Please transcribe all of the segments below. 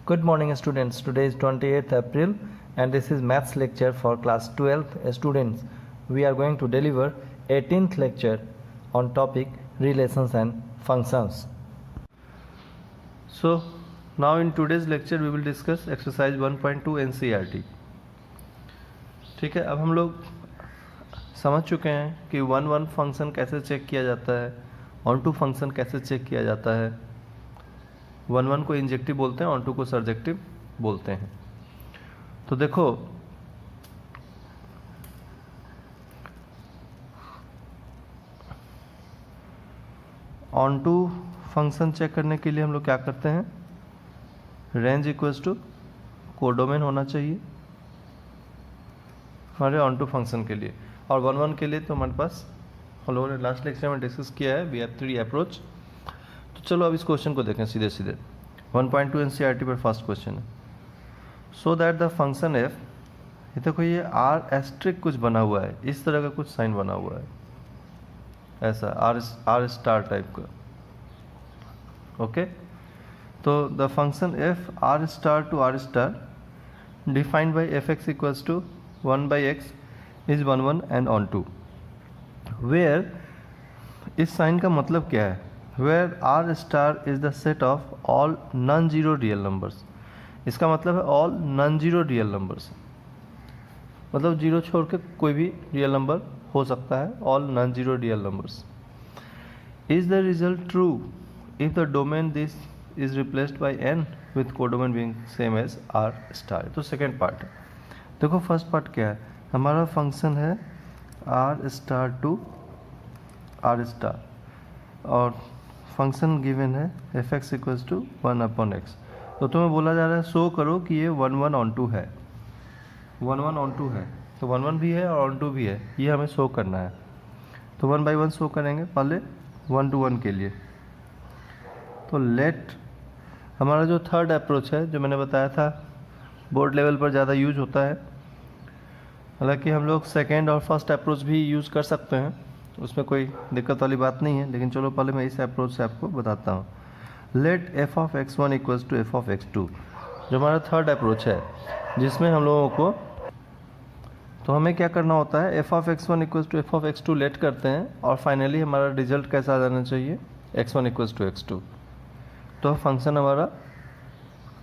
Good morning students. Today is 28th April and this is maths lecture for class 12th students. We are going to deliver 18th lecture on topic relations and functions. So now in today's lecture we will discuss exercise 1.2 NCERT. ठीक है, अब हम लोग समझ चुके हैं कि 1 function कैसे चेक किया जाता है, ऑन टू फंक्शन कैसे चेक किया जाता है। 1 को इंजेक्टिव बोलते हैं, ऑन टू को सर्जेक्टिव बोलते हैं। तो देखो ऑन टू फंक्शन चेक करने के लिए हम लोग क्या करते हैं, रेंज इक्वल्स टू कोडोमेन होना चाहिए हमारे ऑन टू फंक्शन के लिए। और 1 के लिए तो हमारे पास हम लोगों ने लास्ट लेक्चर में डिस्कस किया है BF3 अप्रोच। तो चलो अब इस क्वेश्चन को देखें सीधे सीधे। 1.2 NCERT पर फर्स्ट क्वेश्चन है। So that the function F, ये देखो ये आर एस्ट्रिक कुछ बना हुआ है, इस तरह का कुछ साइन बना हुआ है, ऐसा आर स्टार टाइप का। ओके, तो the function f R star to R star defined by F x equals to 1/x is 1 and onto. Where, इस साइन का मतलब क्या है, where R star is the set of all non zero real numbers. इसका मतलब है all non zero real numbers, मतलब जीरो छोड़ के कोई भी रियल नंबर हो सकता है, all non zero real numbers. Is the result true if the domain this is replaced by n with codomain being same as R star. तो second part है। देखो फर्स्ट पार्ट क्या है, हमारा फंक्शन है R star to R star और function given है f x equals to 1/x। तो तुम्हें बोला जा रहा है शो करो कि ये 1 ऑन टू है, 1 ऑन टू है। तो 1 भी है और ऑन टू भी है, ये हमें शो करना है। तो 1/1 शो करेंगे पहले 1 to 1 के लिए। तो लेट, हमारा जो थर्ड अप्रोच है जो मैंने बताया था बोर्ड लेवल पर ज़्यादा यूज होता है, हालांकि हम लोग सेकेंड और फर्स्ट अप्रोच भी यूज़ कर सकते हैं, उसमें कोई दिक्कत वाली बात नहीं है, लेकिन चलो पहले मैं इस अप्रोच से आपको बताता हूँ। Let f of x1 equals to F of x2, जो हमारा थर्ड अप्रोच है, जिसमें हम लोगों को, तो हमें क्या करना होता है, f of x1 equals to F of x2 let करते हैं और फाइनली हमारा रिजल्ट कैसा आ जाना चाहिए, x1 इक्वल्स टू x2। तो फंक्शन हमारा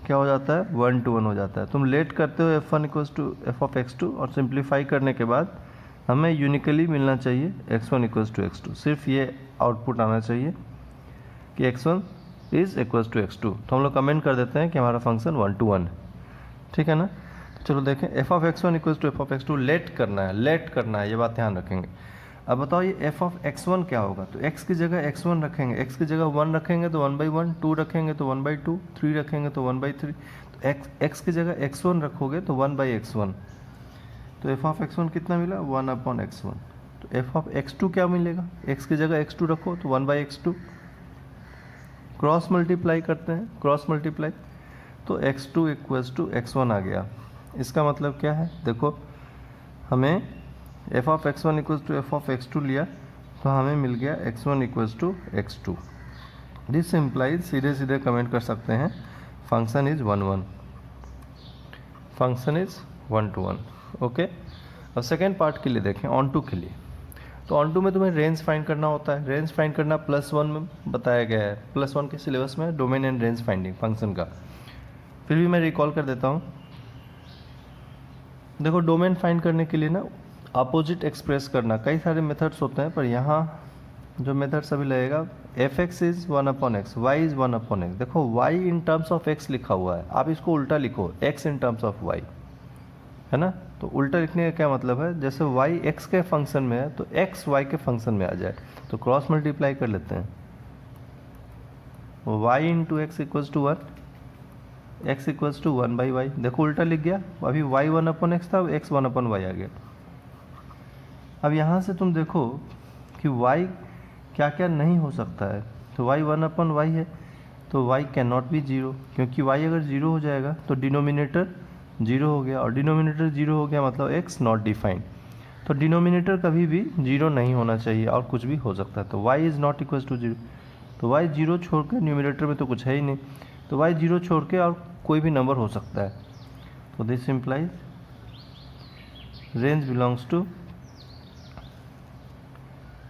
क्या हो जाता है, 1 to 1 हो जाता है। तुम लेट करते हो f1 equals to F of x2 और सिंप्लीफाई करने के बाद हमें यूनिकली मिलना चाहिए x1 इक्वल्स टू x2। सिर्फ ये आउटपुट आना चाहिए कि x1 is equals to x2। तो हम लोग कमेंट कर देते हैं कि हमारा फंक्शन 1 to 1 है, ठीक है ना। तो चलो देखें, f of x1 equals to F of x2 let करना है, लेट करना है, ये बात ध्यान रखेंगे। अब बताओ ये एफ ऑफ x1 क्या होगा, तो x की जगह x1 रखेंगे, x की जगह 1 रखेंगे तो 1/1, 2 रखेंगे तो 1/2, 3 रखेंगे तो 1/3। तो x की जगह x1 रखोगे तो 1/x1। तो एफ ऑफ x1 कितना मिला, 1/x1। तो एफ ऑफ x2 क्या मिलेगा, x की जगह x2 रखो तो 1/x2। क्रॉस मल्टीप्लाई करते हैं, क्रॉस मल्टीप्लाई, तो x2 इक्वल्स टू x1 आ गया। इसका मतलब क्या है, देखो हमें f of x1 equals to F of x2 लिया तो हमें मिल गया x1 equals to x2। This implies, सीधे सीधे कमेंट कर सकते हैं, function is 1 function is 1 to 1। Okay, अब सेकेंड पार्ट के लिए देखें, ऑन टू के लिए। तो ऑन टू में तुम्हें रेंज फाइंड करना होता है, रेंज फाइंड करना +1 में बताया गया है, +1 के सिलेबस में domain and range finding function का। फिर भी मैं रिकॉल कर देता हूँ। देखो डोमेन फाइंड करने के लिए ना अपोजिट एक्सप्रेस करना, कई सारे मेथड्स होते हैं, पर यहाँ जो मेथड सभी लगेगा, f x is 1/x, y is 1/x। देखो y in terms of x लिखा हुआ है, आप इसको उल्टा लिखो, x in terms of y, है ना। तो उल्टा लिखने का क्या मतलब है, जैसे y x के फंक्शन में है तो x y के फंक्शन में आ जाए। तो क्रॉस मल्टीप्लाई कर लेते हैं, y into x equals to 1, x equals to 1/y। देखो उल्टा लिख गया, अभी y 1/x था, x 1/y आ गया। अब यहाँ से तुम देखो कि y क्या क्या नहीं हो सकता है, तो y 1/y है तो y कैन नॉट बी 0, क्योंकि y अगर 0 हो जाएगा तो डिनोमिनेटर 0 हो गया, और डिनोमिनेटर 0 हो गया मतलब x नॉट डिफाइंड। तो डिनोमिनेटर कभी भी 0 नहीं होना चाहिए और कुछ भी हो सकता है। तो y is not equals to 0, तो y 0 छोड़कर न्यूमिनेटर में तो कुछ है ही नहीं। तो y 0 छोड़ के और कोई भी नंबर हो सकता है, तो this implies range belongs to,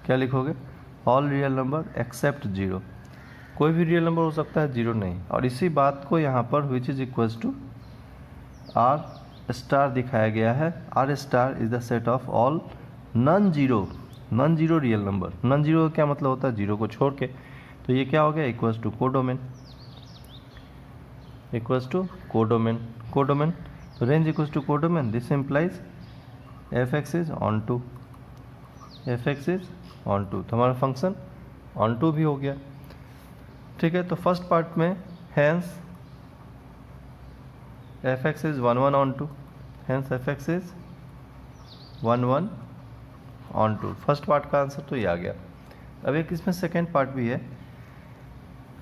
क्या लिखोगे, ऑल रियल नंबर एक्सेप्ट 0, कोई भी रियल नंबर हो सकता है, 0 नहीं। और इसी बात को यहाँ पर which is equals to R star दिखाया गया है। R star is the set of all non zero real number. Non zero का क्या मतलब होता है, 0 को छोड़ के, तो ये क्या हो गया, equals to codomain, equals to codomain, codomain, तो range equals to codomain, this implies F x is onto, F x is onto, तो हमारा फंक्शन ऑन टू भी हो गया। ठीक है, तो फर्स्ट पार्ट में hence F x is 1 1 onto, hence F x is 1 1 onto, first part का आंसर तो ये आ गया। अब एक इसमें सेकेंड पार्ट भी है,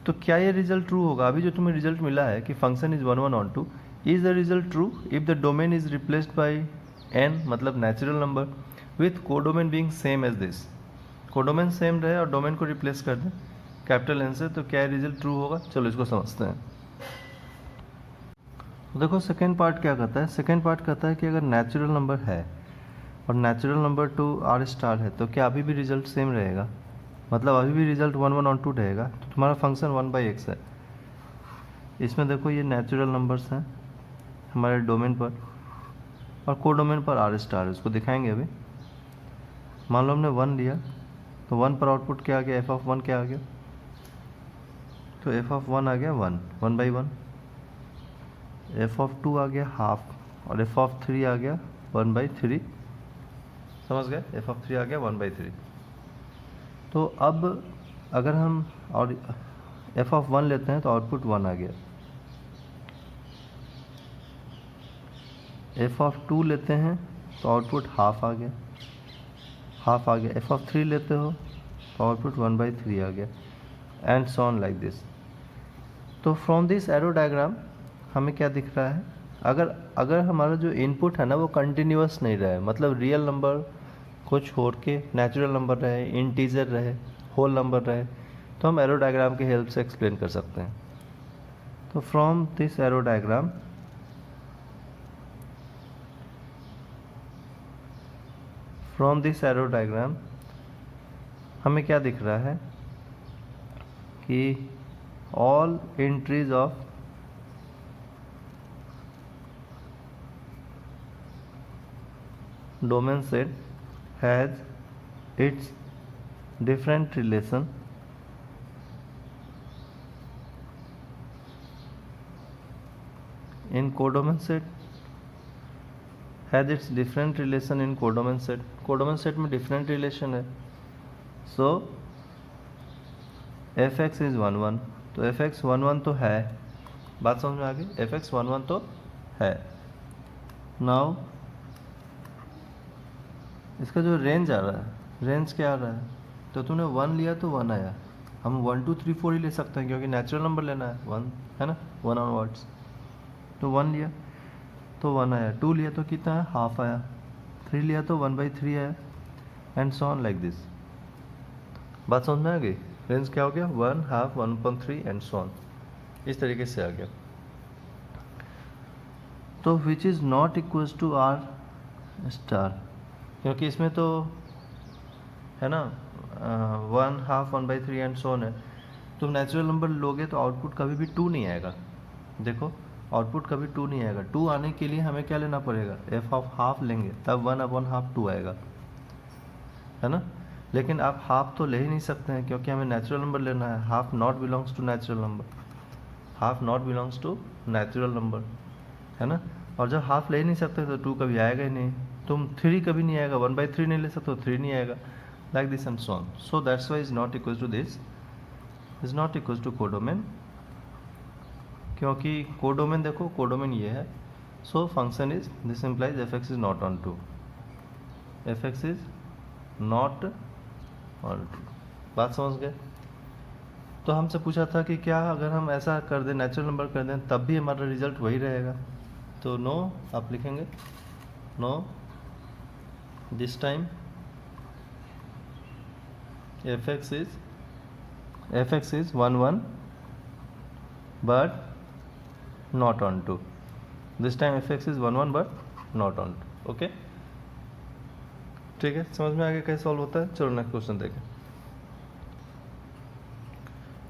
तो क्या ये रिजल्ट ट्रू होगा, अभी जो तुम्हें रिजल्ट मिला है कि function is 1 1 onto, is the result true if the domain is replaced by n, मतलब natural number, with codomain being same as this, codomain same रहे और डोमेन को रिप्लेस कर दें कैपिटल N से, तो क्या रिजल्ट ट्रू होगा, चलो इसको समझते हैं। तो देखो सेकेंड पार्ट क्या कहता है, सेकेंड पार्ट कहता है कि अगर नेचुरल नंबर है और natural number to R star है, तो क्या अभी भी रिजल्ट सेम रहेगा, मतलब अभी भी रिजल्ट 1 1 ऑन टू रहेगा, तो तुम्हारा फंक्शन 1/x है। इसमें देखो ये नेचुरल नंबर्स हैं हमारे डोमेन पर और कोडोमेन पर आर स्टार, इसको दिखाएंगे अभी। मान लो हमने 1 लिया, तो 1 पर आउटपुट क्या आ गया, एफ ऑफ 1 क्या आ गया, तो एफ ऑफ 1 आ गया 1, 1/1, एफ ऑफ 2 आ गया हाफ, और एफ ऑफ 3 आ गया 1/3, समझ गए, एफ ऑफ 3 आ गया 1/3। तो अब अगर हम और एफ ऑफ 1 लेते हैं तो आउटपुट 1 आ गया, एफ ऑफ 2 लेते हैं तो आउटपुट हाफ आ गया, हाफ आ गया, एफ ऑफ 3 लेते हो तो आउटपुट 1/3 आ गया, and so on like this. तो फ्रॉम दिस एरो डायग्राम हमें क्या दिख रहा है, अगर हमारा जो इनपुट है ना वो कंटिन्यूअस नहीं रहे, मतलब रियल नंबर को छोड़ के नेचुरल नंबर रहे, इंटीजर रहे, होल नंबर रहे, तो हम एरो डायग्राम की हेल्प से एक्सप्लेन कर सकते हैं। तो फ्रॉम दिस एरो डायग्राम हमें क्या दिख रहा है कि all entries of domain set has its different relation in codomain set, has its different relation in codomain set, codomain set में डिफरेंट रिलेशन है। सो एफ एक्स इज 1 1, तो f x 1 1 तो है, बात समझ में आ गई, एफ एक्स 1 1 तो है। नाउ इसका जो रेंज आ रहा है, रेंज क्या आ रहा है, तो तूने 1 लिया तो 1 आया, हम 1 2 3 4 ही ले सकते हैं क्योंकि नेचुरल नंबर लेना है, 1 है ना, 1 ऑनवर्ड्स, तो 1 लिया तो 1 आया, 2 लिया तो कितना है, हाफ आया, 3 लिया तो 1/3 आया, and so on like this. बात समझ में आ गई, रेंज क्या हो गया, 1 हाफ 1/3 एंड सो ऑन, इस तरीके से आ गया। तो which is not equals to R star, क्योंकि इसमें तो है ना 1 हाफ 1/3 एंड सो ऑन है, तुम नेचुरल नंबर लोगे तो आउटपुट कभी भी 2 नहीं आएगा, देखो आउटपुट कभी 2 नहीं आएगा, 2 आने के लिए हमें क्या लेना पड़ेगा, एफ ऑफ हाफ लेंगे तब 1/2 2 आएगा, है ना। लेकिन आप हाफ तो ले ही नहीं सकते हैं क्योंकि हमें नेचुरल नंबर लेना है, half not belongs to natural number, half not belongs to natural number, है ना। और जब हाफ ले ही नहीं सकते तो 2 कभी आएगा ही नहीं, तुम 3 कभी नहीं आएगा, 1/3 नहीं ले सकते तो 3 नहीं आएगा, like this and so on. So that's why is not equal to this, is not equal to codomain, क्योंकि कोडोमेन देखो कोडोमेन ये है, so function is this implies F x is not onto, F x is not onto, बात समझ गए। तो हमसे पूछा था कि क्या अगर हम ऐसा कर दें, नेचुरल नंबर कर दें, तब भी हमारा रिजल्ट वही रहेगा, तो नो आप लिखेंगे, no this time f x is 1 1 but not on 2. This time fx is 1 1 but not on 2. Okay ठीक है, समझ में आ गया कैसे सॉल्व होता है। चलो नेक्स्ट क्वेश्चन देखें।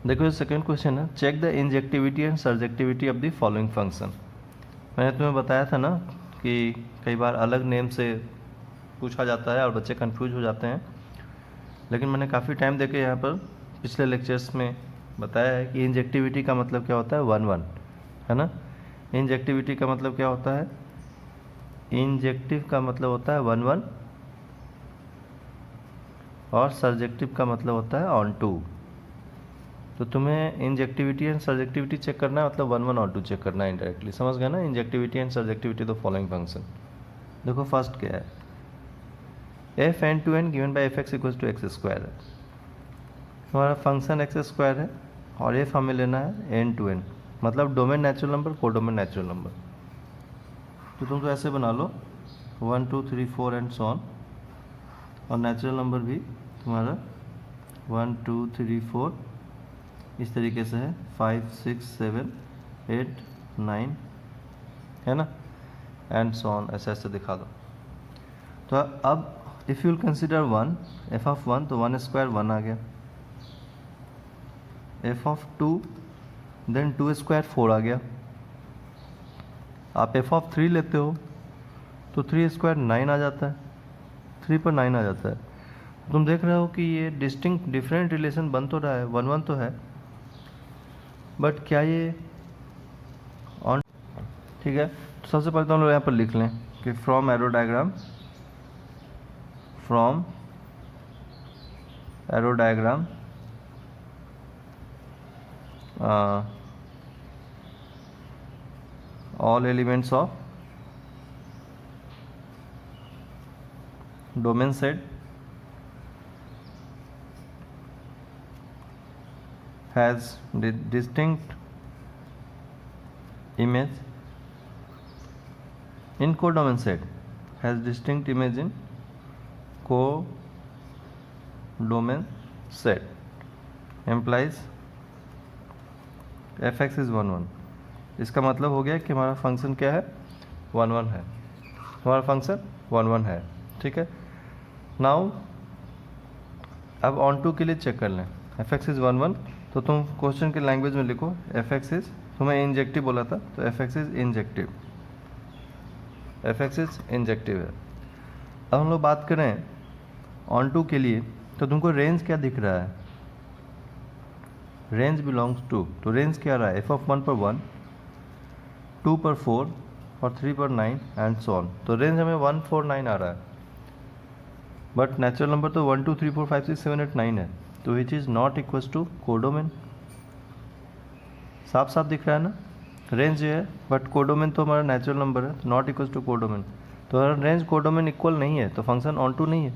देखो ये सेकेंड क्वेश्चन है, check the injectivity and surjectivity of the following function. मैंने तुम्हें बताया था ना कि कई बार अलग नेम से पूछा जाता है और बच्चे कंफ्यूज हो जाते हैं, लेकिन मैंने काफ़ी टाइम देके यहाँ पर पिछले लेक्चर्स में बताया है कि इंजेक्टिविटी का मतलब क्या होता है 1 1, है ना। इंजेक्टिविटी का मतलब क्या होता है, इंजेक्टिव का मतलब होता है 1 1 और सर्जेक्टिव का मतलब होता है ऑन 2। तो तुम्हें इंजेक्टिविटी एंड सर्जेक्टिविटी चेक करना है, मतलब 1 1 और 2 चेक करना है इंडायरेक्टली, समझ गए ना। Injectivity and surjectivity the following function. देखो फर्स्ट क्या है, F N to N given by F X equal to x square है। हमारा फंक्शन एक्स स्क्वायर है और एफ हमें लेना है एन टू एन, मतलब domain natural number, codomain natural number. तो तुम तो ऐसे बना लो 1 2 3 4 एंड सो ऑन, और नेचुरल नंबर भी तुम्हारा 1 2 3 4 इस तरीके से है, 5 6 7 8 9, है ना, एंड सो ऑन, ऐसे ऐसे दिखा दो। तो अब if you will consider 1, f of 1, तो 1 स्क्वायर 1 आ गया, एफ ऑफ 2 देन 2 स्क्वायर 4 आ गया। आप एफ ऑफ 3 लेते हो तो 3 स्क्वायर 9 आ जाता है, 3 पर 9 आ जाता है। तुम देख रहे हो कि ये डिस्टिंक्ट डिफरेंट रिलेशन बन तो रहा है, 1 1 तो है, बट क्या ये ऑन, ठीक है। तो सबसे पहले तो हम लोग यहाँ पर लिख लें कि from arrow diagram, from arrow diagram all elements of domain set has distinct image in codomain set, has distinct image in codomain set, implies fx is 1 1। इसका मतलब हो गया कि हमारा फंक्शन क्या है, 1 1 है, हमारा फंक्शन 1 1 है, ठीक है। नाउ अब ऑन टू के लिए चेक कर लें, एफ एक्स इज़ 1 1, तो तुम क्वेश्चन के लैंग्वेज में लिखो एफ एक्स इज, तुम्हें इंजेक्टिव बोला था तो f x is injective, F x is injective है। अब हम लोग बात करें ऑन टू के लिए, तो तुमको रेंज क्या दिख रहा है, रेंज बिलोंग्स टू, तो रेंज क्या रहा है, एफ ऑफ 1 पर 1, 2 पर 4 और 3 पर 9 एंड सो ऑन। तो रेंज हमें 1 4 9 आ रहा है, बट नेचुरल नंबर तो 1 2 3 4 5 6 7 8 9 है, तो which is not equals to codomain. साफ साफ दिख रहा है ना, रेंज ये है बट कोडोमेन तो हमारा नेचुरल नंबर है, तो नॉट इक्वल्स टू कोडोमेन। तो अगर रेंज कोडोमेन इक्वल नहीं है तो फंक्शन ऑन टू नहीं है,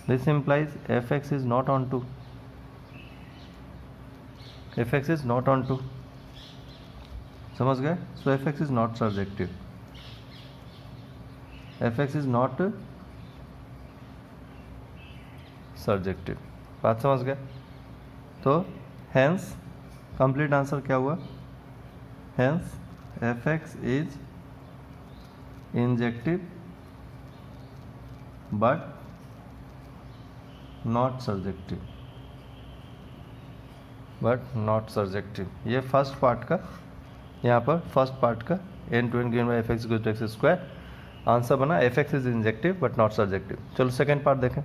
this implies F x is not onto, F x is not onto, समझ गए। So F x is not surjective, F x is not surjective, बात समझ गए। तो हैंस कंप्लीट आंसर क्या हुआ, hence F x is injective but not surjective, but not surjective. ये first part का, यहाँ पर फर्स्ट पार्ट का N to N given by F X equal to x square answer बना, F x is injective but not surjective. चलो second part देखें,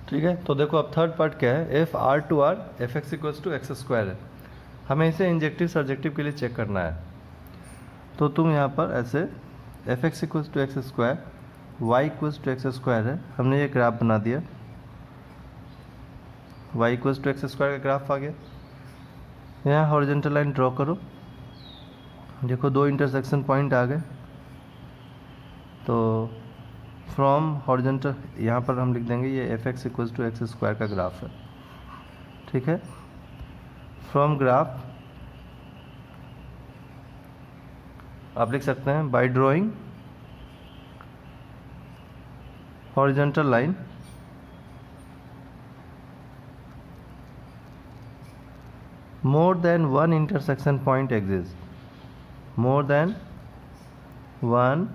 ठीक है। तो देखो अब थर्ड पार्ट क्या है, f R to R f x equals to x square है, हमें इसे इंजेक्टिव सर्जेक्टिव के लिए चेक करना है। तो तुम यहाँ पर ऐसे f x equals to x square, y equals to x square है, हमने ये ग्राफ बना दिया, y equals to x square का ग्राफ आ गया। यहाँ हॉरिजॉन्टल लाइन ड्रॉ करो, देखो दो इंटरसेक्शन पॉइंट आ गए, तो फ्रॉम हॉरिजॉन्टल यहाँ पर हम लिख देंगे ये f x equals to x square का ग्राफ है, ठीक है। फ्रॉम ग्राफ आप लिख सकते हैं by drawing horizontal line more than one intersection point exists, more than one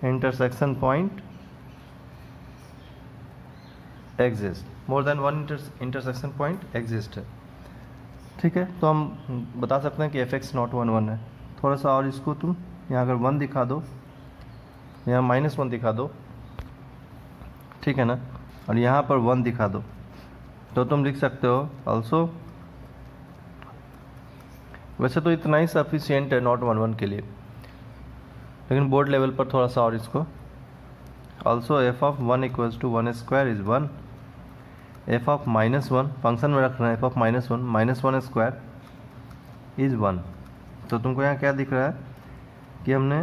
intersection point exists, more than one intersection point exist है, ठीक है। तो हम बता सकते हैं कि एफ एक्स नॉट 1 1 है। थोड़ा सा और इसको तुम यहाँ अगर 1 दिखा दो, यहाँ -1 दिखा दो, ठीक है ना, और यहाँ पर 1 दिखा दो, तो तुम लिख सकते हो ऑल्सो। वैसे तो इतना ही सफिशियंट है नॉट 1 1 के लिए, लेकिन बोर्ड लेवल पर थोड़ा सा और इसको also f of 1 equals to 1 square is 1, f of -1 function में रख रहे हैं, एफ ऑफ -1 स्क्वायर इज 1। तो तुमको यहाँ क्या दिख रहा है कि हमने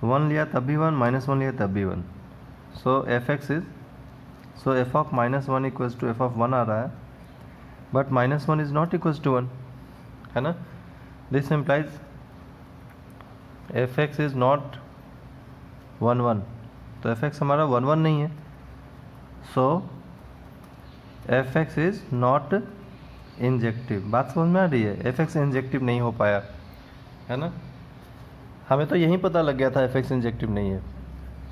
1 लिया तब भी 1, -1 लिया तब भी 1, so F x is, so F of -1 equals to F of 1 आ रहा है, but -1 is not equals to 1, है ना। This implies F x is not 1 1, तो एफ एक्स हमारा 1 1 नहीं है, so F x is not injective. बात समझ में आ रही है, एफ एक्स इंजेक्टिव नहीं हो पाया, है ना। हमें तो यही पता लग गया था एफ एक्स इंजेक्टिव नहीं है,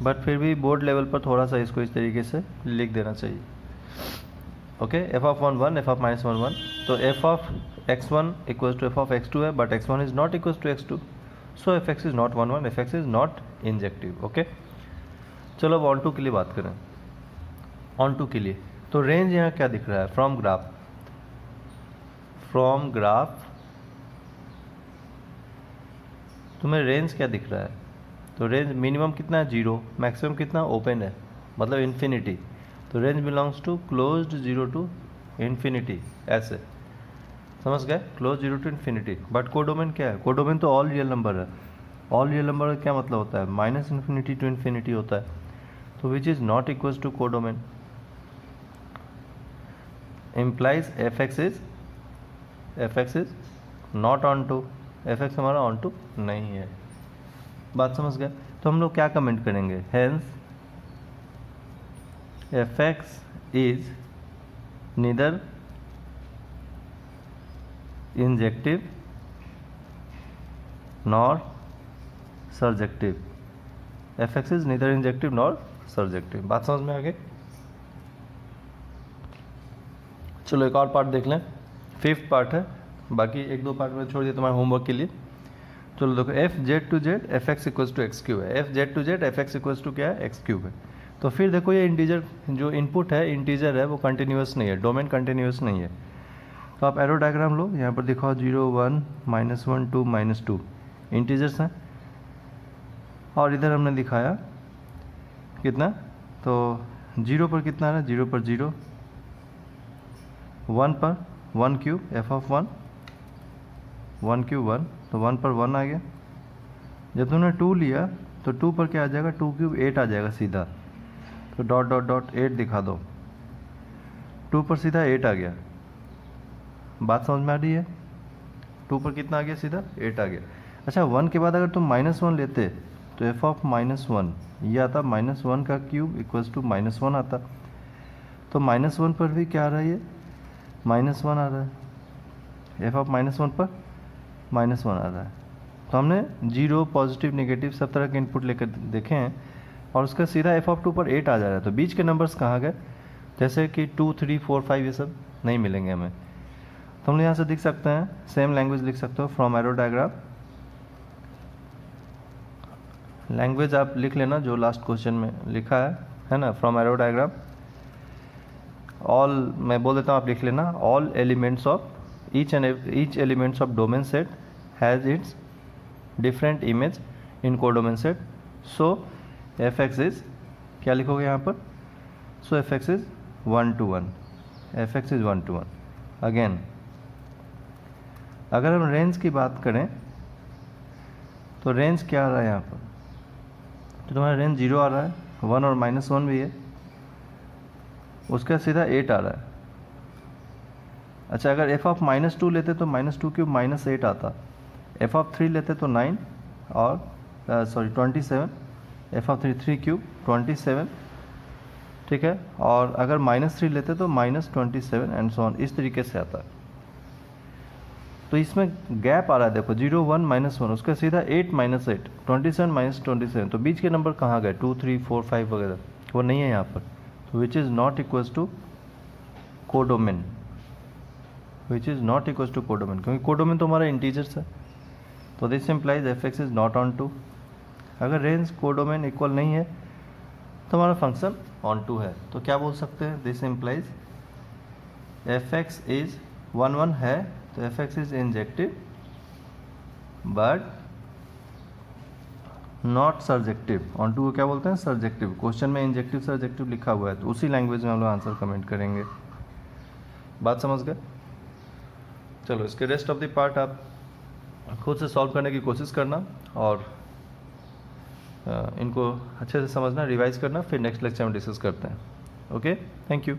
बट फिर भी बोर्ड लेवल पर थोड़ा सा इसको इस तरीके से लिख देना चाहिए। Okay, f of 1 1, f of -1 1, तो f of x1 equals to F of x2 है, but x1 is not equals to x2, so F x is not 1 1, F x is not injective. Okay, चलो अब on to के लिए बात करें। On to के लिए तो रेंज यहाँ क्या दिख रहा है, फ्रॉम ग्राफ तुम्हें रेंज क्या दिख रहा है, तो रेंज मिनिमम कितना है 0, मैक्सिमम कितना ओपन है, मतलब इन्फिनिटी, तो range belongs to closed 0 to infinity, ऐसे समझ गए, close 0 to infinity. But codomain क्या है, कोडोमेन तो ऑल रियल नंबर है। ऑल रियल नंबर का क्या मतलब होता है, -इन्फिनिटी टू इन्फिनिटी होता है, तो which is not equals to codomain, implies f x is not onto, F x हमारा ऑन टू नहीं है। बात समझ गए, तो हम लोग क्या कमेंट करेंगे, hence F x is neither injective nor surjective, F x is neither injective nor surjective. बात समझ में आ गई। चलो एक और पार्ट देख लें, 5th पार्ट है, बाकी 1-2 पार्ट में छोड़ दिया तुम्हारे होमवर्क के लिए। चलो देखो, F Z to Z F x equals to X cube है, F Z to Z F x equals to क्या है, एक्स क्यूब है। तो फिर देखो ये इंटीजर जो इनपुट है, इंटीजर है, वो कंटिन्यूस नहीं है, डोमेन कंटिन्यूस नहीं है। तो आप एरो डायग्राम लो, यहाँ पर दिखाओ 0 1 -1 2 -2 इंटीजर्स हैं, और इधर हमने दिखाया कितना, तो 0 पर कितना है, 0 पर 0, 1 पर 1 क्यूब, एफ ऑफ 1 क्यूब 1, तो 1 पर 1 आ गया। जब तुमने 2 लिया तो 2 पर क्या आ जाएगा, 2 क्यूब 8 आ जाएगा सीधा, तो डॉट डॉट डॉट 8 दिखा दो, 2 पर सीधा 8 आ गया। बात समझ में आ रही है, 2 पर कितना आ गया, सीधा 8 आ गया। अच्छा, 1 के बाद अगर तुम -1 लेते तो एफ ऑफ -1 ये आता, -1 का क्यूब इक्वल्स टू -1 आता, तो -1 पर भी क्या आ रहा है, ये -1 आ रहा है, एफ ऑफ -1 पर -1 आ रहा है। तो हमने 0 पॉजिटिव नेगेटिव सब तरह के इनपुट लेकर देखे हैं, और उसका सीधा एफ ऑफ 2 पर 8 आ जा रहा है। तो बीच के नंबर्स कहाँ गए, जैसे कि 2 3 4 5 ये सब नहीं मिलेंगे हमें। तो हम यहाँ से लिख सकते हैं, सेम लैंग्वेज लिख सकते हो, फ्रॉम एरो डायग्राम, लैंग्वेज आप लिख लेना जो लास्ट क्वेश्चन में लिखा है ना, फ्रॉम एरो डायग्राम। ऑल मैं बोल देता हूँ, आप लिख लेना, all elements of each elements of domain set has its different image in codomain set, so F x is, क्या लिखोगे यहाँ पर, so F x is 1 to 1, F x is 1 to 1। Again अगर हम रेंज की बात करें तो रेंज क्या आ रहा है यहाँ पर, तो तुम्हारा रेंज 0 आ रहा है, 1 और -1 भी है, उसका सीधा 8 आ रहा है। अच्छा, अगर एफ ऑफ -2 लेते तो -2 क्यूब -8 आता, एफ ऑफ 3 लेते तो 9 और 27, एफ ऑफ 3 क्यूब 27, ठीक है, और अगर -3 लेते तो -27 एंड सो ऑन, इस तरीके से आता है। तो इसमें गैप आ रहा है, देखो 0 1 -1, उसका सीधा 8 -8 27 -27, तो बीच के नंबर कहाँ गए, 2 3 4 5 वगैरह, वो नहीं है यहाँ पर। तो which is not equals to codomain, which is not equals to codomain, क्योंकि कोडोमेन तो हमारा इंटीजर्स है। तो this implies F x is not onto. अगर रेंज कोडोमेन इक्वल नहीं है तो हमारा फंक्शन ऑन टू है। तो क्या बोल सकते हैं, this implies F x is 1 1 है, तो f x is injective but not surjective. Onto को क्या बोलते हैं, सर्जेक्टिव। क्वेश्चन में इंजेक्टिव सर्जेक्टिव लिखा हुआ है, तो उसी लैंग्वेज में हम लोग आंसर कमेंट करेंगे। बात समझ गए? चलो इसके रेस्ट ऑफ द पार्ट आप खुद से सॉल्व करने की कोशिश करना और इनको अच्छे से समझना, रिवाइज करना, फिर नेक्स्ट लेक्चर में डिस्कस करते हैं। Okay, thank you.